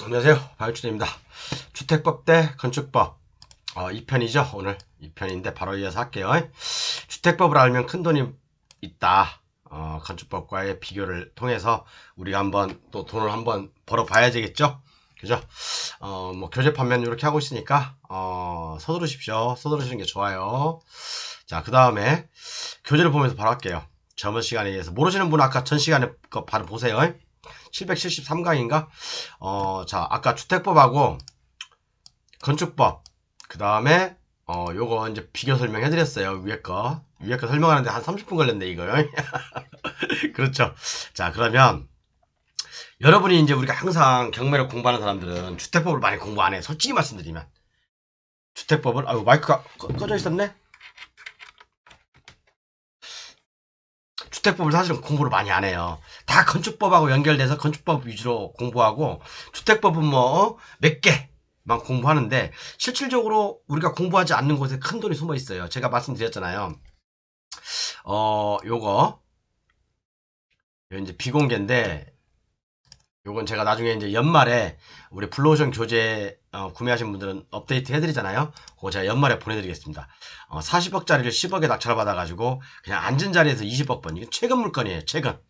안녕하세요. 바이오춘입니다. 주택법 대 건축법 2편이죠. 오늘 2편인데 바로 이어서 할게요. 주택법을 알면 큰돈이 있다. 건축법과의 비교를 통해서 우리가 한번 또 돈을 한번 벌어봐야 되겠죠. 그죠? 뭐 교재 판매는 이렇게 하고 있으니까 서두르십시오. 서두르시는 게 좋아요. 자, 그 다음에 교재를 보면서 바로 할게요. 저번 시간에 의해서 모르시는 분은 아까 전 시간에 거 바로 보세요. 773강인가? 자, 아까 주택법하고 건축법, 그 다음에, 요거 이제 비교 설명해 드렸어요. 위에 거. 위에 거 설명하는데 한 30분 걸렸네, 이거요. 그렇죠. 자, 그러면, 여러분이 이제 우리가 항상 경매를 공부하는 사람들은 주택법을 많이 공부 안 해. 솔직히 말씀드리면. 주택법을, 아유, 마이크가 꺼져 있었네? 주택법을 사실은 공부를 많이 안 해요. 다 건축법하고 연결돼서 건축법 위주로 공부하고, 주택법은 뭐, 몇 개만 공부하는데, 실질적으로 우리가 공부하지 않는 곳에 큰 돈이 숨어 있어요. 제가 말씀드렸잖아요. 요거, 요 이제 비공개인데, 요건 제가 나중에 이제 연말에 우리 블루오션 교재 구매하신 분들은 업데이트 해드리잖아요. 그거 제가 연말에 보내드리겠습니다. 40억짜리를 10억에 낙찰 받아가지고 그냥 앉은 자리에서 20억 번. 이게 최근 물건이에요. 최근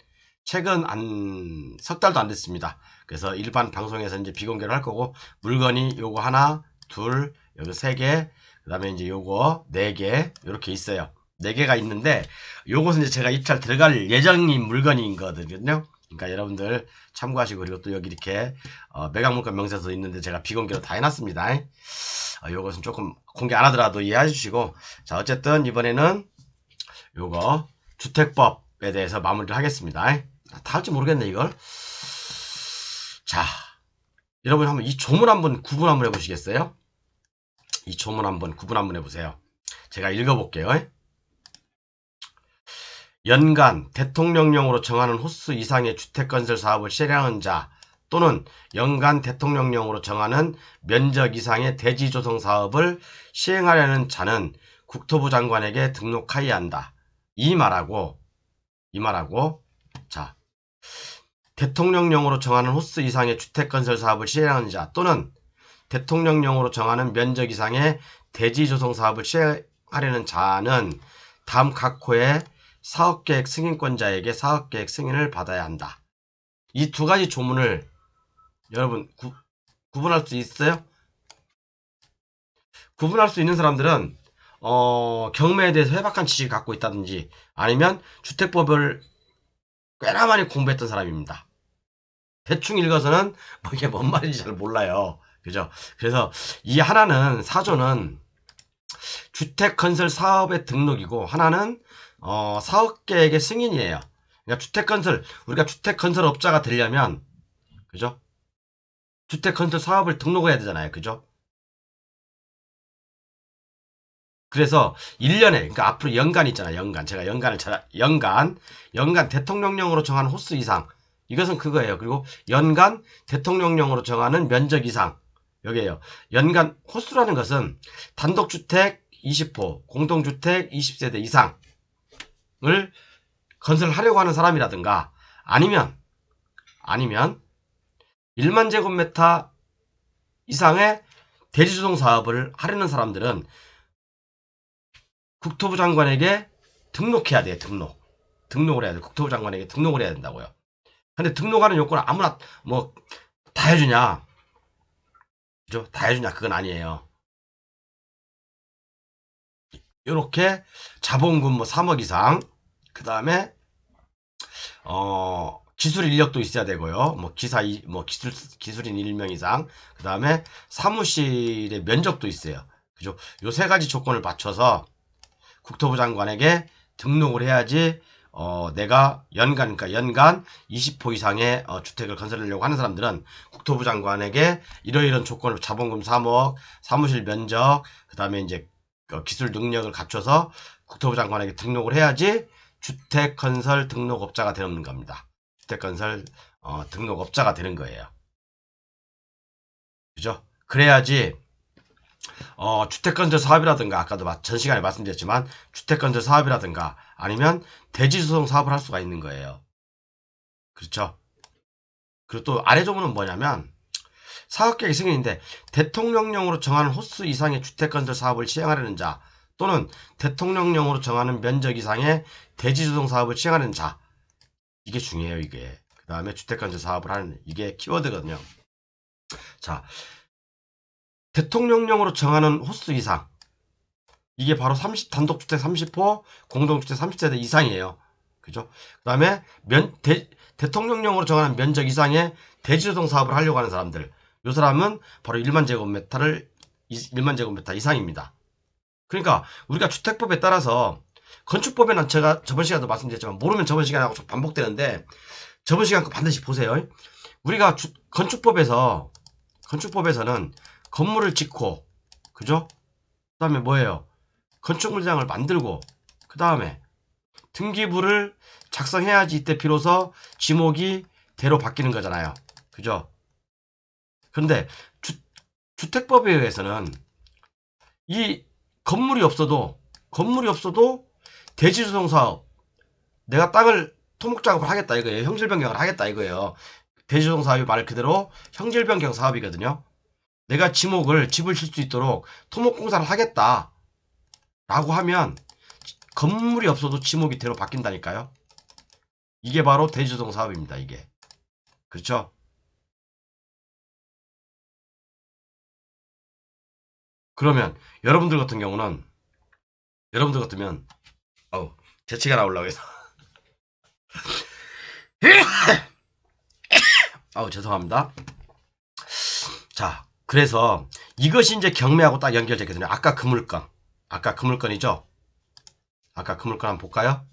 석 달도 안 됐습니다. 그래서 일반 방송에서 이제 비공개를 할 거고, 물건이 요거 하나, 둘, 여기 세 개, 그 다음에 이제 요거 네 개, 요렇게 있어요. 네 개가 있는데, 요것은 이제 제가 입찰 들어갈 예정인 물건인 거거든요. 그러니까 여러분들 참고하시고, 그리고 또 여기 이렇게 매각물건 명세서 있는데 제가 비공개로 다 해놨습니다. 요것은 조금 공개 안 하더라도 이해해 주시고, 자, 어쨌든 이번에는 요거 주택법에 대해서 마무리를 하겠습니다. 다 할지 모르겠네, 이걸. 자, 여러분 한번 이 조문 한번 구분 한번 해보시겠어요? 이 조문 한번 구분 한번 해보세요. 제가 읽어볼게요. 연간 대통령령으로 정하는 호수 이상의 주택건설 사업을 실행하는 자, 또는 연간 대통령령으로 정하는 면적 이상의 대지 조성 사업을 시행하려는 자는 국토부 장관에게 등록하여야 한다. 이 말하고, 자, 대통령령으로 정하는 호수 이상의 주택건설 사업을 시행하는 자, 또는 대통령령으로 정하는 면적 이상의 대지 조성 사업을 시행하려는 자는 다음 각 호의 사업계획 승인권자에게 사업계획 승인을 받아야 한다. 이 두 가지 조문을 여러분 구분할 수 있어요? 구분할 수 있는 사람들은 경매에 대해서 해박한 지식을 갖고 있다든지, 아니면 주택법을 꽤나 많이 공부했던 사람입니다. 대충 읽어서는 뭐 이게 뭔 말인지 잘 몰라요. 그죠? 그래서 이 하나는, 사조는 주택 건설 사업의 등록이고, 하나는 사업계획의 승인이에요. 그러니까 주택 건설, 우리가 주택 건설 업자가 되려면, 그죠? 주택 건설 사업을 등록해야 되잖아요. 그죠? 그래서 1년에, 그러니까 앞으로 연간 있잖아요. 연간. 제가 연간 대통령령으로 정하는 호수 이상. 이것은 그거예요. 그리고 연간 대통령령으로 정하는 면적 이상. 여기에요. 연간 호수라는 것은 단독주택 20호, 공동주택 20세대 이상을 건설하려고 하는 사람이라든가, 아니면 1만 제곱미터 이상의 대지조성 사업을 하려는 사람들은 국토부 장관에게 등록해야 돼요. 등록을 해야 돼. 국토부 장관에게 등록을 해야 된다고요. 근데 등록하는 요건을 아무나 뭐 다 해주냐? 그죠? 다 해주냐? 그건 아니에요. 요렇게 자본금 뭐 3억 이상, 그 다음에 기술 인력도 있어야 되고요. 뭐 기술인 1명 이상, 그 다음에 사무실의 면적도 있어요. 그죠? 요 세 가지 조건을 맞춰서 국토부 장관에게 등록을 해야지, 내가 그러니까 연간 20호 이상의 주택을 건설하려고 하는 사람들은 국토부 장관에게 이러이런 조건을, 자본금 3억, 사무실 면적, 그 다음에 이제 기술 능력을 갖춰서 국토부 장관에게 등록을 해야지 주택 건설 등록업자가 되는 겁니다. 주택 건설 등록업자가 되는 거예요. 그죠? 그래야지 주택건설 사업이라든가, 아까도 전 시간에 말씀드렸지만 주택건설 사업이라든가, 아니면 대지조성 사업을 할 수가 있는 거예요. 그렇죠? 그리고 또 아래 조문은 뭐냐면, 사업계획 승인인데 대통령령으로 정하는 호수 이상의 주택건설 사업을 시행하려는 자 또는 대통령령으로 정하는 면적 이상의 대지조성 사업을 시행하려는 자 이게 중요해요 이게. 그 다음에 주택건설 사업을 하는 이게 키워드거든요. 자 대통령령으로 정하는 호수 이상 이게 바로 단독주택 30호 공동주택 30세대 이상이에요. 그죠? 그 다음에 대통령령으로 정하는 면적 이상의 대지조성 사업을 하려고 하는 사람들 이 사람은 바로 1만 제곱미터 이상입니다. 그러니까 우리가 주택법에 따라서 건축법에는 제가 저번 시간에도 말씀드렸지만 모르면 저번 시간하고 반복되는데 저번 시간 거 반드시 보세요. 우리가 건축법에서는 건물을 짓고 그죠? 그 다음에 뭐예요? 건축물장을 만들고 그 다음에 등기부를 작성해야지 이때 비로소 지목이 대로 바뀌는 거잖아요. 그죠? 그런데 주택법에 의해서는 이 건물이 없어도 대지조성 사업 내가 땅을 토목작업을 하겠다 이거예요. 형질 변경을 하겠다 이거예요. 대지조성 사업이 말 그대로 형질 변경 사업이거든요. 내가 집을 질 수 있도록 토목공사를 하겠다 라고 하면 건물이 없어도 지목이 대로 바뀐다니까요. 이게 바로 대지조성 사업입니다. 이게 그렇죠? 그러면 여러분들 같으면 재치가 나오려고 해서 죄송합니다. 자 그래서 이것이 이제 경매하고 딱 연결되거든요. 아까 그 물건이죠. 아까 그 물건 한번 볼까요?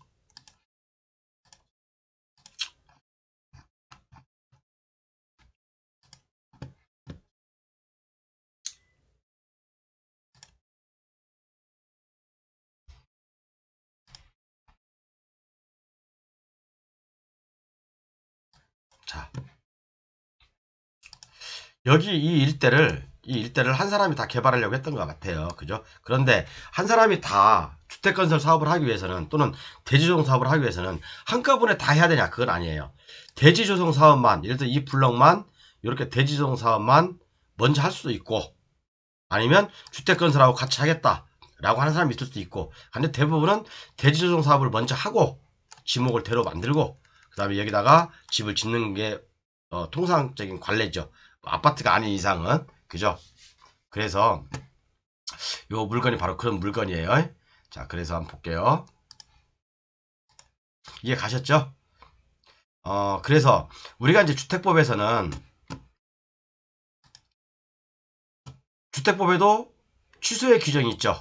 자 여기 이 일대를 한 사람이 다 개발하려고 했던 것 같아요. 그죠? 그런데 한 사람이 다 주택건설 사업을 하기 위해서는 또는 대지조성 사업을 하기 위해서는 한꺼번에 다 해야 되냐? 그건 아니에요. 대지조성 사업만 예를 들어 이 블럭만 이렇게 대지조성 사업만 먼저 할 수도 있고 아니면 주택건설하고 같이 하겠다라고 하는 사람이 있을 수도 있고 근데 대부분은 대지조성 사업을 먼저 하고 지목을 대로 만들고 그 다음에 여기다가 집을 짓는 게 통상적인 관례죠. 아파트가 아닌 이상은 그죠? 그래서 요 물건이 바로 그런 물건이에요. 자 그래서 한번 볼게요. 이해 가셨죠? 그래서 우리가 이제 주택법에도 취소의 규정이 있죠.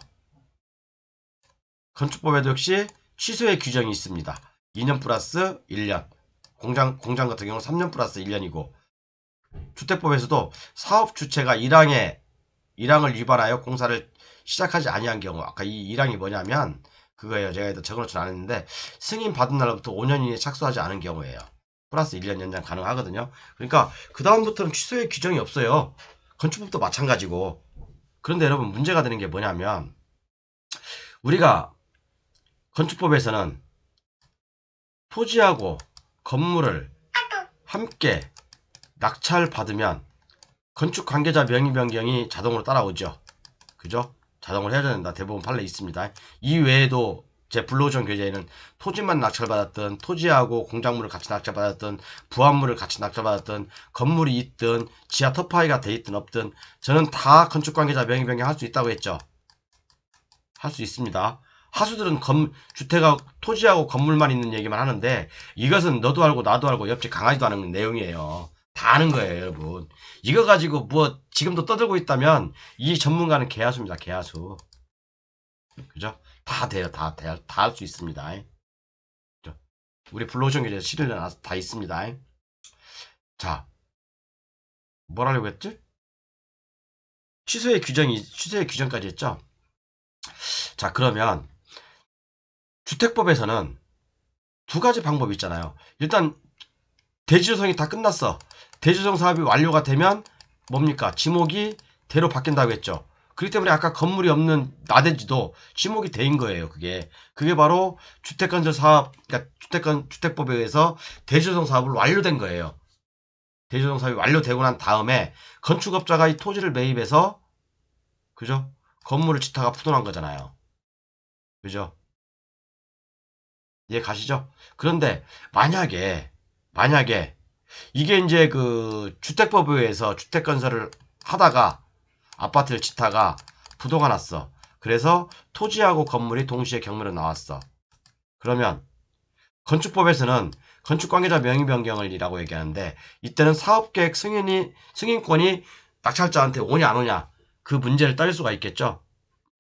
건축법에도 역시 취소의 규정이 있습니다. 2년 플러스 1년 공장 같은 경우는 3년 플러스 1년이고 주택법에서도 사업 주체가 1항을 위반하여 공사를 시작하지 아니한 경우 아까 이 1항이 뭐냐면 그거예요. 제가 일단 적어놓지는 않았는데 승인 받은 날부터 5년 이내에 착수하지 않은 경우예요. 플러스 1년 연장 가능하거든요. 그러니까 그 다음부터는 취소의 규정이 없어요. 건축법도 마찬가지고 그런데 여러분 문제가 되는 게 뭐냐면 우리가 건축법에서는 토지하고 건물을 함께 낙찰받으면 건축 관계자 명의 변경이 자동으로 따라오죠. 그죠? 자동으로 해야 된다. 대부분 판례 있습니다. 이 외에도 제 블루오션 교재에는 토지만 낙찰받았든 토지하고 공작물을 같이 낙찰받았든 부합물을 같이 낙찰받았든 건물이 있든 지하 터프하이가 돼 있든 없든 저는 다 건축 관계자 명의 변경 할 수 있다고 했죠. 할 수 있습니다. 하수들은 토지하고 건물만 있는 얘기만 하는데 이것은 너도 알고 나도 알고 옆집 강아지도 아는 내용이에요. 다 아는 거예요, 여러분. 이거 가지고 뭐 지금도 떠들고 있다면 이 전문가는 개하수입니다. 개하수. 그죠? 다 돼요. 다 할 수 있습니다. 그죠? 우리 블루오션 교재 실을 나서 다 있습니다. 자, 뭘 하려고 했지? 취소의 규정까지 했죠? 자, 그러면 주택법에서는 두 가지 방법이 있잖아요. 일단 대지조성이 다 끝났어. 대지조성 사업이 완료가 되면 뭡니까? 지목이 대로 바뀐다고 했죠. 그렇기 때문에 아까 건물이 없는 나대지도 지목이 돼인 거예요. 그게 바로 주택건설 사업, 그러니까 주택법에 의해서 대지조성 사업을 완료된 거예요. 대지조성 사업이 완료되고 난 다음에 건축업자가 이 토지를 매입해서 그죠? 건물을 짓다가 부도난 거잖아요. 그죠? 이해 가시죠? 그런데 만약에 이게 이제 그 주택법에 의해서 주택 건설을 하다가 아파트를 짓다가 부도가 났어. 그래서 토지하고 건물이 동시에 경매로 나왔어. 그러면 건축법에서는 건축관계자 명의 변경을이라고 얘기하는데 이때는 사업계획 승인권이 낙찰자한테 오냐 안 오냐 그 문제를 따질 수가 있겠죠.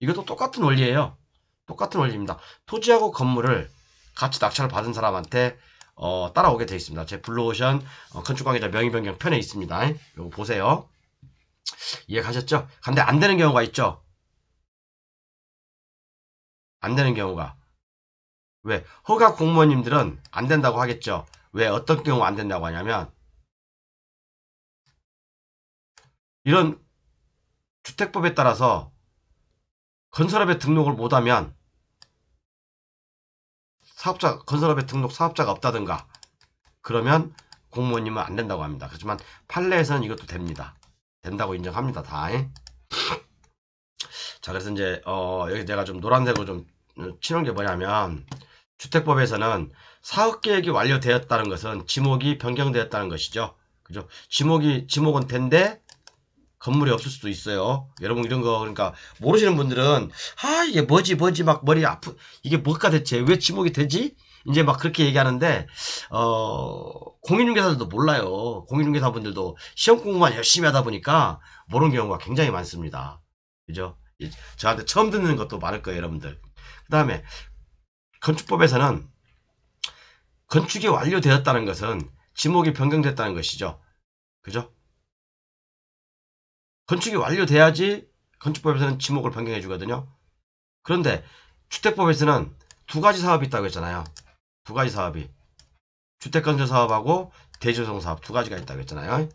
이것도 똑같은 원리예요. 똑같은 원리입니다. 토지하고 건물을 같이 낙찰을 받은 사람한테 따라오게 되어 있습니다. 제 블루오션 건축관계자 명의 변경 편에 있습니다. 이거 보세요. 이해 가셨죠? 근데 안 되는 경우가 있죠. 안 되는 경우가. 왜? 허가 공무원님들은 안 된다고 하겠죠. 왜? 어떤 경우 안 된다고 하냐면 이런 주택법에 따라서 건설업에 등록을 못하면 건설업에 등록 사업자가 없다든가 그러면 공무원님은 안 된다고 합니다. 그렇지만 판례에서는 이것도 됩니다. 된다고 인정합니다. 다. 자, 그래서 이제 여기 내가 좀 노란색으로 좀 치는 게 뭐냐면 주택법에서는 사업계획이 완료되었다는 것은 지목이 변경되었다는 것이죠. 그죠? 지목은 된데 건물이 없을 수도 있어요. 여러분 이런 거 그러니까 모르시는 분들은 이게 뭐지 막 머리 이게 뭘까 대체 왜 지목이 되지? 이제 막 그렇게 얘기하는데 공인중개사들도 몰라요. 공인중개사분들도 시험 공부만 열심히 하다 보니까 모르는 경우가 굉장히 많습니다. 그죠? 저한테 처음 듣는 것도 많을 거예요, 여러분들. 그 다음에 건축법에서는 건축이 완료되었다는 것은 지목이 변경됐다는 것이죠. 그죠? 건축이 완료돼야지 건축법에서는 지목을 변경해 주거든요. 그런데 주택법에서는 두 가지 사업이 있다고 했잖아요. 두 가지 사업이. 주택건설 사업하고 대지조성 사업 두 가지가 있다고 했잖아요.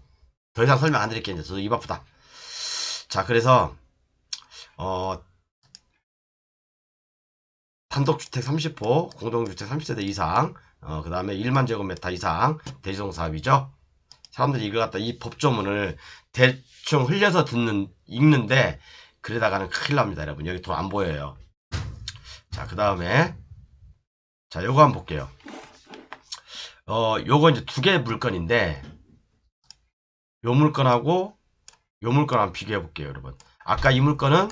더 이상 설명 안 드릴게요. 이제 저도 입 아프다. 자, 그래서 단독주택 30호, 공동주택 30세대 이상, 그 다음에 1만 제곱미터 이상 대지조성 사업이죠. 사람들이 이걸 갖다 이 법조문을 대충 흘려서 읽는데 그러다가는 큰일 납니다, 여러분. 여기 돈 안 보여요. 자, 그 다음에 자, 요거 한번 볼게요. 요거 이제 두 개의 물건인데 요 물건하고 요 물건 한번 비교해 볼게요, 여러분. 아까 이 물건은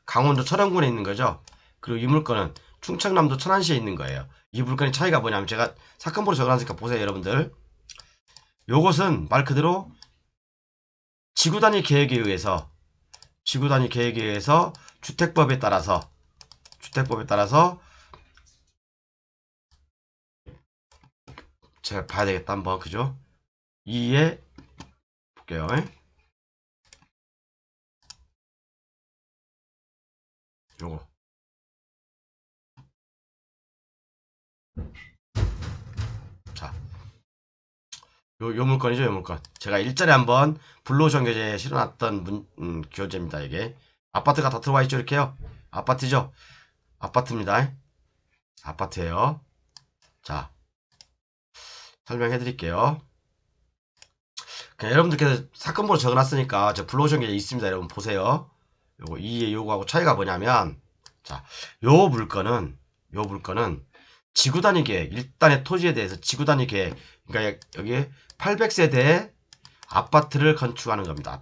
강원도 철원군에 있는 거죠. 그리고 이 물건은 충청남도 천안시에 있는 거예요. 이 물건의 차이가 뭐냐면 제가 사건번호 적어놨으니까 보세요, 여러분들. 요것은 말 그대로 지구단위 계획에 의해서 주택법에 따라서 제가 봐야 되겠다 한번 그죠? 이에 볼게요. 요거 자, 요 물건이죠, 요 물건. 제가 일전에 한번 블루오션 교재에 실어놨던 교재입니다, 이게. 아파트가 다 들어와 있죠, 이렇게요. 아파트죠? 아파트입니다. 아파트예요. 자, 설명해 드릴게요. 그냥 여러분들께서 사건번호 적어놨으니까 저 블루오션 교재 있습니다, 여러분 보세요. 요거 요거하고 차이가 뭐냐면 자, 요 물건은 지구 단위 계획, 일단의 토지에 대해서 지구 단위 계획. 그러니까 여기 800세대의 아파트를 건축하는 겁니다.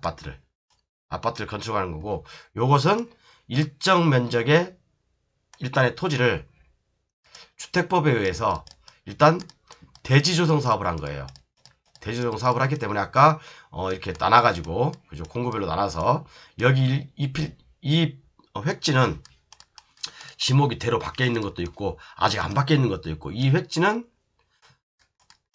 아파트를 건축하는 거고 요것은 일정 면적의 일단의 토지를 주택법에 의해서 일단 대지조성 사업을 한 거예요. 대지조성 사업을 했기 때문에 아까 이렇게 나눠가지고 그죠? 공구별로 나눠서 여기 이 획지는 지목이 대로 밖에 있는 것도 있고 아직 안 밖에 있는 것도 있고 이 획지는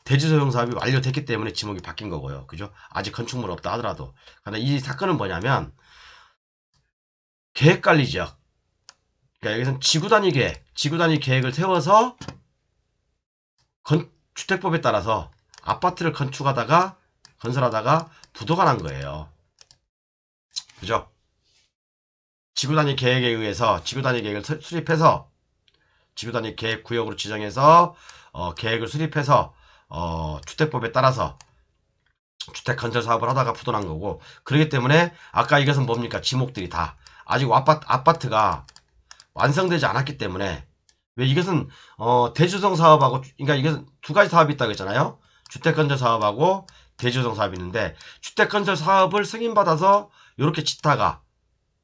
대지소형 사업이 완료됐기 때문에 지목이 바뀐 거고요. 그죠? 아직 건축물 없다 하더라도. 근데 이 사건은 뭐냐면 계획관리지역. 그러니까 여기서는 지구 단위 계획을 세워서 주택법에 따라서 아파트를 건설하다가 부도가 난 거예요. 그죠? 지구 단위 계획에 의해서 지구 단위 계획을 수립해서 지구 단위 계획 구역으로 지정해서 계획을 수립해서 주택법에 따라서 주택 건설 사업을 하다가 부도난 거고, 그렇기 때문에 아까 이것은 뭡니까? 지목들이 다 아직 아파트가 완성되지 않았기 때문에, 왜 이것은 대주성 사업하고, 그러니까 이것은 두 가지 사업이 있다고 했잖아요. 주택 건설 사업하고 대주성 사업이 있는데, 주택 건설 사업을 승인받아서 이렇게 짓다가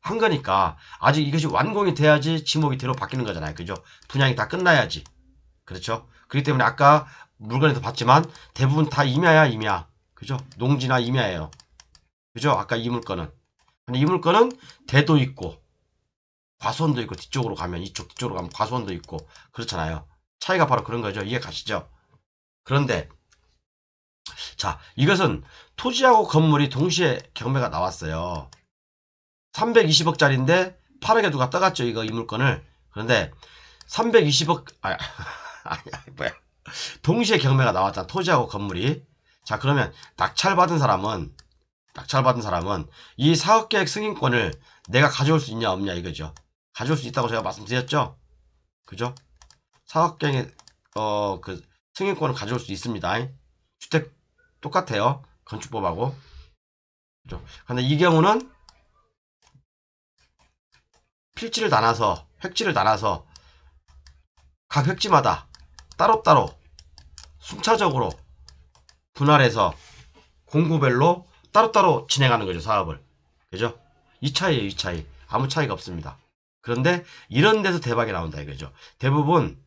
한 거니까 아직 이것이 완공이 돼야지 지목이 대로 바뀌는 거잖아요. 그죠? 분양이 다 끝나야지. 그렇죠? 그렇기 때문에 아까 물건에서 봤지만 대부분 다 임야야, 임야. 그죠? 농지나 임야예요. 그죠? 아까 이 물건은. 근데 이 물건은 대도 있고 과수원도 있고, 뒤쪽으로 가면, 이쪽 뒤쪽으로 가면 과수원도 있고 그렇잖아요. 차이가 바로 그런 거죠. 이해 가시죠? 그런데 자, 이것은 토지하고 건물이 동시에 경매가 나왔어요. 320억짜리인데 8억에 누가 떠갔죠, 이거 이 물건을. 그런데 320억 아니야, 뭐야, 동시에 경매가 나왔잖아, 토지하고 건물이. 자, 그러면 낙찰받은 사람은 이 사업계획 승인권을 내가 가져올 수 있냐 없냐 이거죠. 가져올 수 있다고 제가 말씀드렸죠. 그죠? 사업계획 그 승인권을 가져올 수 있습니다. 주택 똑같아요, 건축법하고. 그죠? 근데 이 경우는 필지를 나눠서, 획지를 나눠서 각 획지마다 따로따로 순차적으로 분할해서 공구별로 따로따로 진행하는 거죠, 사업을. 그죠? 이 차이에요, 이 차이. 아무 차이가 없습니다. 그런데 이런 데서 대박이 나온다 이거죠. 대부분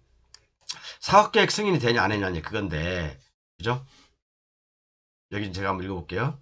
사업계획 승인이 되냐 안 되냐 그건데, 그죠? 여기 제가 한번 읽어볼게요.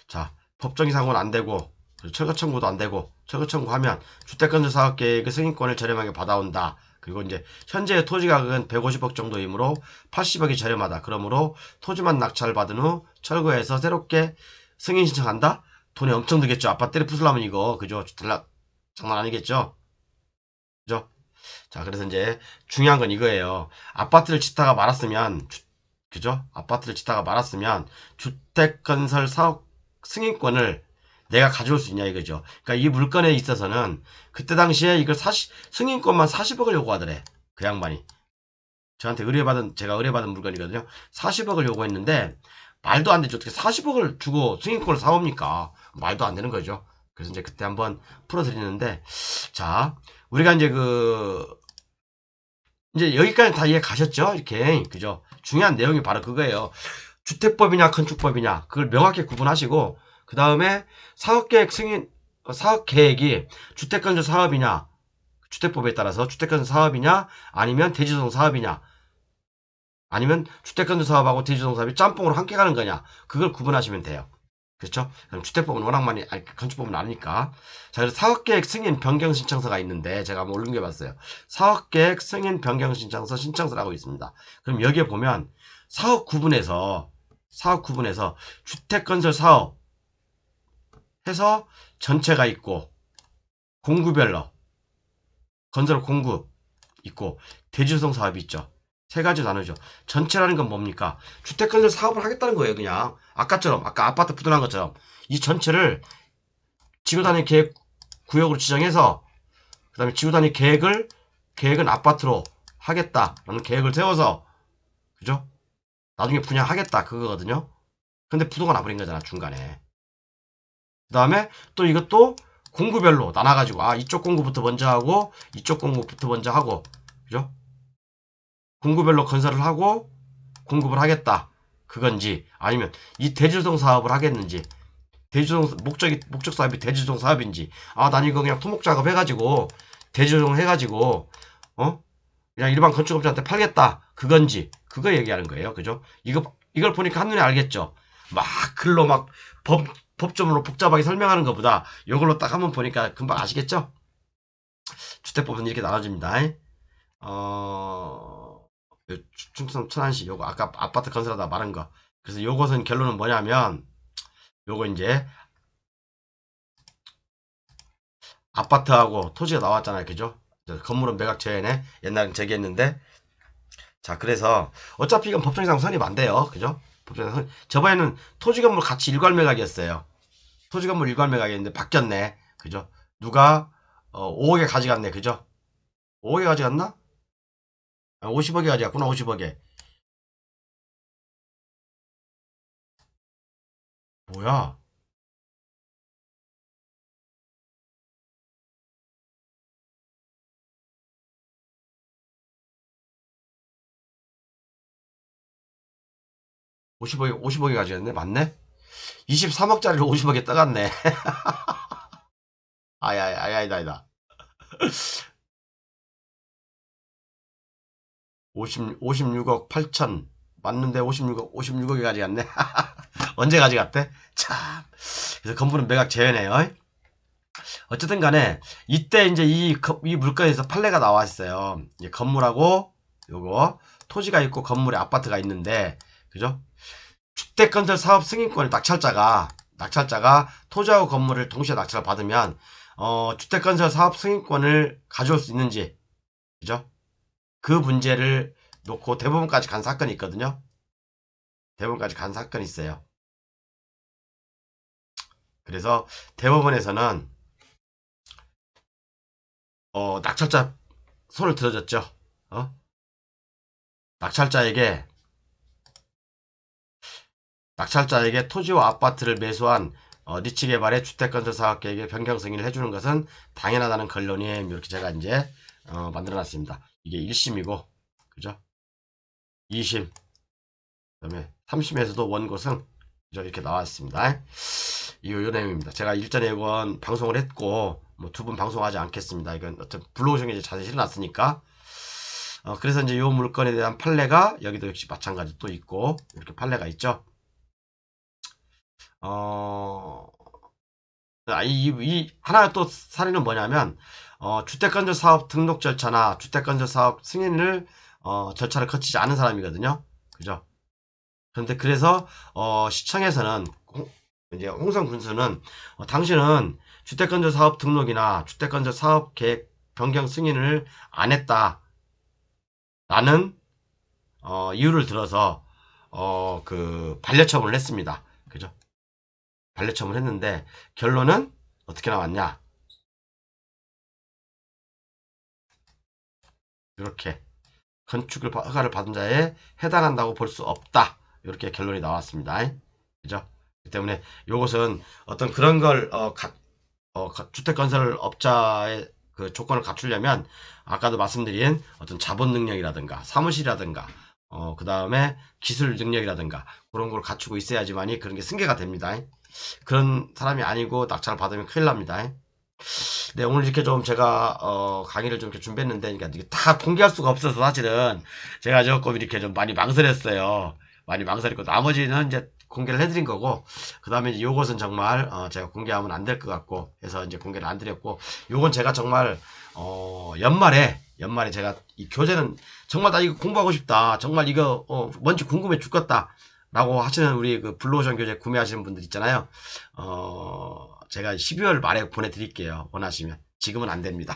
자, 법정 이상은 안 되고, 철거 청구도 안 되고, 철거 청구하면 주택건설 사업계획의 승인권을 저렴하게 받아온다. 그리고 이제 현재 토지 가격은 150억 정도이므로 80억이 저렴하다. 그러므로 토지만 낙찰받은 후 철거해서 새롭게 승인 신청한다. 돈이 엄청 들겠죠. 아파트를 부수려면 이거, 그죠? 장난 아니겠죠? 그죠? 자, 그래서 이제 중요한 건 이거예요. 아파트를 짓다가 말았으면, 그죠? 아파트를 짓다가 말았으면 주택건설 사업 승인권을 내가 가져올 수 있냐 이거죠. 그러니까 이 물건에 있어서는 그때 당시에 이걸 승인권만 40억을 요구하더래. 그 양반이. 저한테 제가 의뢰받은 물건이거든요. 40억을 요구했는데 말도 안 되죠. 어떻게 40억을 주고 승인권을 사옵니까? 말도 안 되는 거죠. 그래서 이제 그때 한번 풀어드리는데, 자, 우리가 이제 여기까지 다 이해 가셨죠? 이렇게. 그죠? 중요한 내용이 바로 그거예요. 주택법이냐 건축법이냐 그걸 명확히 구분하시고, 그 다음에 사업계획이 주택건설 사업이냐, 주택법에 따라서 주택건설 사업이냐 아니면 대지조성 사업이냐, 아니면 주택건설 사업하고 대지조성 사업이 짬뽕으로 함께 가는 거냐, 그걸 구분하시면 돼요. 그렇죠? 그럼 주택법은 워낙 많이, 건축법은 아니니까. 자, 그래서 사업계획 승인 변경 신청서가 있는데 제가 한번 올림겨봤어요. 사업계획 승인 변경 신청서 신청서라고 있습니다. 그럼 여기에 보면 사업 구분에서 주택건설 사업 해서 전체가 있고, 공구별로 건설 공구 있고, 대주성 사업이 있죠. 세 가지 나누죠. 전체라는 건 뭡니까? 주택건설 사업을 하겠다는 거예요. 그냥 아까처럼, 아까 아파트 부도난 것처럼 이 전체를 지구단위 계획 구역으로 지정해서, 그 다음에 지구단위 계획은 아파트로 하겠다라는 계획을 세워서, 그죠? 나중에 분양하겠다 그거거든요. 근데 부도가 나버린 거잖아, 중간에. 그 다음에 또 이것도 공구별로 나눠가지고, 이쪽 공구부터 먼저 하고 이쪽 공구부터 먼저 하고, 그죠? 공구별로 건설을 하고 공급을 하겠다 그건지, 아니면 이 대주동 사업을 하겠는지, 대주동 목적 사업이 대주동 사업인지, 난 이거 그냥 토목 작업 해가지고 대주동 해가지고 그냥 일반 건축업자한테 팔겠다 그건지, 그거 얘기하는 거예요. 그죠? 이걸 보니까 한눈에 알겠죠? 막 글로 막 법조문으로 복잡하게 설명하는 것보다 이걸로 딱 한번 보니까 금방 아시겠죠? 주택법은 이렇게 나눠집니다. 충청 천안시 요거 아까 아파트 건설하다 말한 거. 그래서 요것은 결론은 뭐냐면, 요거 이제 아파트하고 토지가 나왔잖아요. 그죠? 건물은 매각 제외네. 옛날엔 제기했는데. 자, 그래서 어차피 이건 법정상 선입 안 돼요. 그죠? 법정상 저번에는 토지 건물 같이 일괄 매각이었어요. 토지 건물 일괄 매각이었는데 바뀌었네. 그죠? 누가 5억에 가져갔네. 그죠? 5억에 가져갔나? 50억에 가져갔구나. 50억에. 뭐야? 오십억에 가져갔네. 맞네? 23억짜리를 50억에 떠갔네. 아니다. 56억 8천. 맞는데 56억에 가져갔네. 언제 가져갔대? 참. 그래서 건물은 매각 제외네요. 어쨌든 간에, 이때 이제 이 물건에서 판례가 나와 있어요. 이제 건물하고, 요거, 토지가 있고 건물에 아파트가 있는데, 그죠? 주택건설 사업 승인권을 낙찰자가 토지하고 건물을 동시에 낙찰을 받으면, 주택건설 사업 승인권을 가져올 수 있는지, 그죠? 그 문제를 놓고 대법원까지 간 사건이 있거든요. 대법원까지 간 사건이 있어요. 그래서 대법원에서는 낙찰자 손을 들어줬죠. 어? 낙찰자에게 토지와 아파트를 매수한 니치 개발의 주택건설 사업계획의 변경 승인을 해주는 것은 당연하다는 결론이 이렇게 제가 이제 만들어놨습니다. 이게 1심이고, 그죠? 2심, 그다음에 3심에서도 원고승, 그죠? 이렇게 나왔습니다. 요 내용입니다. 제가 일전에 이건 방송을 했고, 뭐 두 분 방송하지 않겠습니다. 이건 어떤 블로그에 이제 자세히 실어놨으니까. 그래서 이제 요 물건에 대한 판례가 여기도 역시 마찬가지 또 있고, 이렇게 판례가 있죠. 어, 하나 또 사례는 뭐냐면, 주택건설 사업 등록 절차나 주택건설 사업 승인을, 절차를 거치지 않은 사람이거든요. 그죠? 그런데 그래서, 시청에서는, 이제 홍성 군수는, 당신은 주택건설 사업 등록이나 주택건설 사업 계획 변경 승인을 안 했다. 라는, 이유를 들어서, 반려처분을 했습니다. 그죠? 반려처분을 했는데, 결론은 어떻게 나왔냐? 이렇게 건축을 허가를 받은 자에 해당한다고 볼 수 없다. 이렇게 결론이 나왔습니다. 그죠? 그 때문에 이것은 어떤 그런 걸 주택건설업자의 그 조건을 갖추려면 아까도 말씀드린 어떤 자본 능력이라든가 사무실이라든가 그 다음에 기술 능력이라든가 그런 걸 갖추고 있어야지만이 그런 게 승계가 됩니다. 그런 사람이 아니고 낙찰을 받으면 큰일 납니다. 네, 오늘 이렇게 좀 제가 강의를 좀 이렇게 준비했는데, 그러니까 이게 다 공개할 수가 없어서 사실은 제가 조금 이렇게 좀 많이 망설였어요. 많이 망설였고 나머지는 이제 공개를 해드린 거고, 그 다음에 이제 요것은 정말 제가 공개하면 안 될 것 같고 해서 이제 공개를 안 드렸고, 요건 제가 정말 연말에 제가 이 교재는 정말 나 이거 공부하고 싶다. 정말 이거 뭔지 궁금해 죽겠다. 라고 하시는 우리 그 블루오션 교재 구매하시는 분들 있잖아요. 제가 12월 말에 보내드릴게요. 원하시면. 지금은 안 됩니다.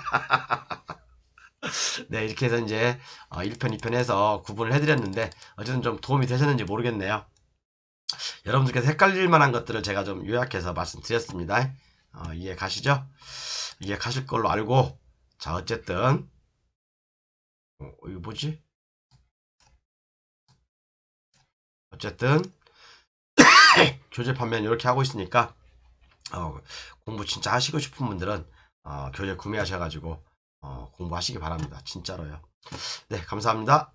네, 이렇게 해서 이제 1편, 2편 해서 구분을 해드렸는데, 어쨌든 좀 도움이 되셨는지 모르겠네요. 여러분들께서 헷갈릴 만한 것들을 제가 좀 요약해서 말씀드렸습니다. 이해 가시죠? 이해 가실 걸로 알고, 자, 어쨌든, 이거 뭐지? 어쨌든, 교재 판매는 이렇게 하고 있으니까, 공부 진짜 하시고 싶은 분들은 교재 구매하셔가지고 공부하시기 바랍니다. 진짜로요. 네, 감사합니다.